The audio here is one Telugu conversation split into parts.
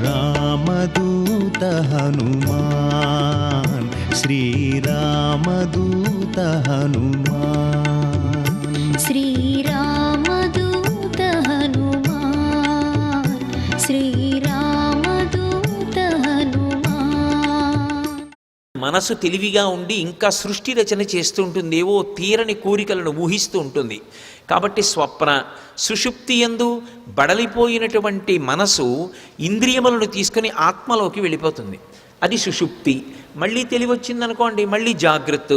रामदूत हनुमान श्रीरामदूत हनुमान श्रीरामदूत हनुमान श्रीरामदूत हनुमान. మనసు తెలివిగా ఉండి ఇంకా సృష్టి రచన చేస్తూ ఉంటుంది, ఏవో తీరని కోరికలను ఊహిస్తూ ఉంటుంది. కాబట్టి స్వప్న సుషుప్తి యందు బడలిపోయినటువంటి మనసు ఇంద్రియములను తీసుకుని ఆత్మలోకి వెళ్ళిపోతుంది, అది సుషుప్తి. మళ్ళీ తెలివి వచ్చిందనుకోండి, మళ్ళీ జాగ్రత్త.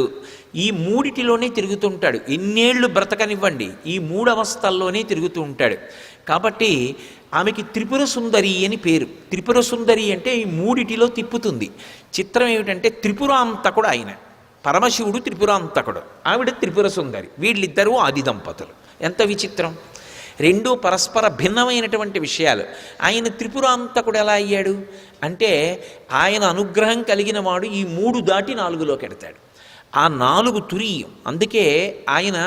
ఈ మూడిటిలోనే తిరుగుతుంటాడు. ఎన్నేళ్ళు బ్రతకనివ్వండి, ఈ మూడు అవస్థల్లోనే తిరుగుతూ ఉంటాడు. కాబట్టి ఆమెకి త్రిపుర సుందరి అని పేరు. త్రిపుర సుందరి అంటే ఈ మూడిటిలో తిప్పుతుంది. చిత్రం ఏమిటంటే త్రిపురాంతకుడు ఆయన, పరమశివుడు త్రిపురాంతకుడు, ఆవిడ త్రిపుర సుందరి. వీళ్ళిద్దరూ ఆది దంపతులు. ఎంత విచిత్రం! రెండూ పరస్పర భిన్నమైనటువంటి విషయాలు. ఆయన త్రిపురాంతకుడు ఎలా అయ్యాడు అంటే, ఆయన అనుగ్రహం కలిగిన వాడు ఈ మూడు దాటి నాలుగులోకి ఎడతాడు. ఆ నాలుగు తురీయం. అందుకే ఆయన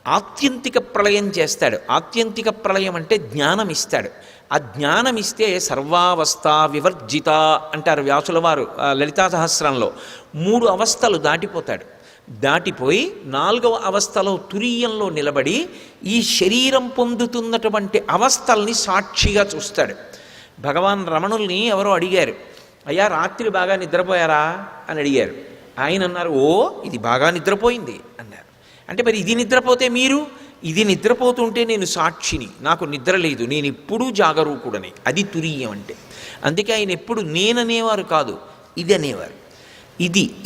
ఆత్యంతిక ప్రళయం చేస్తాడు. ఆత్యంతిక ప్రళయం అంటే జ్ఞానం ఇస్తాడు. ఆ జ్ఞానం ఇస్తే సర్వావస్థ వివర్జిత అంటారు వ్యాసుల వారు లలితా సహస్రంలో. మూడు అవస్థలు దాటిపోతాడు. దాటిపోయి నాలుగవ అవస్థలో తురీయంలో నిలబడి ఈ శరీరం పొందుతున్నటువంటి అవస్థల్ని సాక్షిగా చూస్తాడు. భగవాన్ రమణుల్ని ఎవరో అడిగారు, అయ్యా రాత్రి బాగా నిద్రపోయారా అని అడిగారు. ఆయన అన్నారు, ఓ ఇది బాగా నిద్రపోయింది అన్నారు. అంటే మరి ఇది నిద్రపోతే మీరు, ఇది నిద్రపోతుంటే నేను సాక్షిని, నాకు నిద్ర లేదు, నేను ఎప్పుడూ జాగరూకుడని. అది తురీయం అంటే. అందుకే ఆయన ఎప్పుడు నేననేవారు కాదు, ఇది అనేవారు.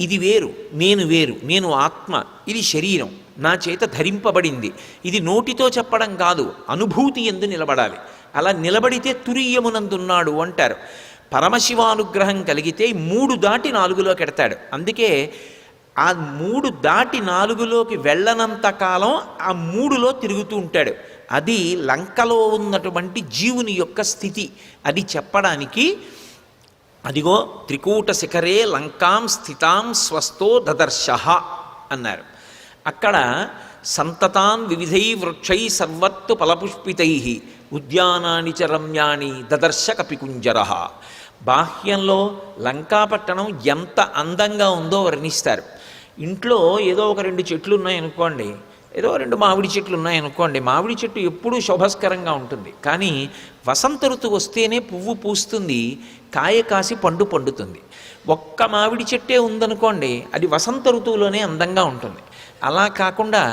ఇది వేరు, నేను వేరు, నేను ఆత్మ, ఇది శరీరం నా చేత ధరింపబడింది. ఇది నోటితో చెప్పడం కాదు, అనుభూతి యందు నిలబడాలి. అలా నిలబడితే తురీయమునందున్నాడు అంటారు. పరమశివానుగ్రహం కలిగితే మూడు దాటి నాలుగులోకి ఎడతాడు. అందుకే ఆ మూడు దాటి నాలుగులోకి వెళ్ళనంత కాలం ఆ మూడులో తిరుగుతూ ఉంటాడు. అది లంకలో ఉన్నటువంటి జీవుని యొక్క స్థితి. అది చెప్పడానికి అదిగో త్రికూట శిఖరే లంకాం స్థితాం స్వస్థో దదర్శః అన్నారు. అక్కడ సంతతాన్ వివిధై వృక్షై సర్వత్తు ఫలపుష్పితై ఉద్యానాని చ రమ్యాణి దదర్శ కపికుంజరః. బాహ్యంలో లంకాపట్టణం ఎంత అందంగా ఉందో వర్ణిస్తారు. ఇంట్లో ఏదో ఒక 2 చెట్లు ఉన్నాయనుకోండి, ఏదో 2 మామిడి చెట్లు ఉన్నాయనుకోండి, మామిడి చెట్టు ఎప్పుడూ శోభస్కరంగా ఉంటుంది. కానీ వసంత ఋతువు వస్తేనే పువ్వు పూస్తుంది, కాయ కాసి పండు పండుతుంది. ఒక్క మామిడి చెట్టే ఉందనుకోండి, అది వసంత ఋతువులోనే అందంగా ఉంటుంది. అలా కాకుండా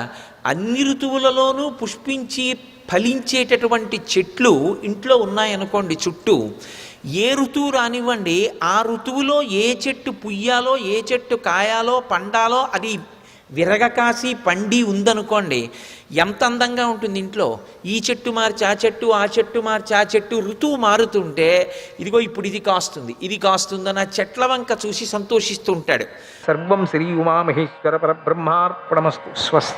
అన్ని ఋతువులలోనూ పుష్పించి ఫలించేటటువంటి చెట్లు ఇంట్లో ఉన్నాయనుకోండి చుట్టూ, ఏ ఋతువు రానివ్వండి, ఆ ఋతువులో ఏ చెట్టు పుయ్యాలో, ఏ చెట్టు కాయాలో, పండాలో అది విరగకాసి పండి ఉందనుకోండి, ఎంత అందంగా ఉంటుంది ఇంట్లో. ఈ చెట్టు మార్చి ఆ చెట్టు, ఆ చెట్టు మార్చి ఆ చెట్టు, ఋతువు మారుతుంటే ఇదిగో ఇప్పుడు ఇది కాస్తుంది, ఇది కాస్తుందని ఆ చెట్ల వంక చూసి సంతోషిస్తూ ఉంటాడు. సర్వం శ్రీ ఉమామహేశ్వర పరబ్రహ్మార్పణమస్తు. స్వస్తి.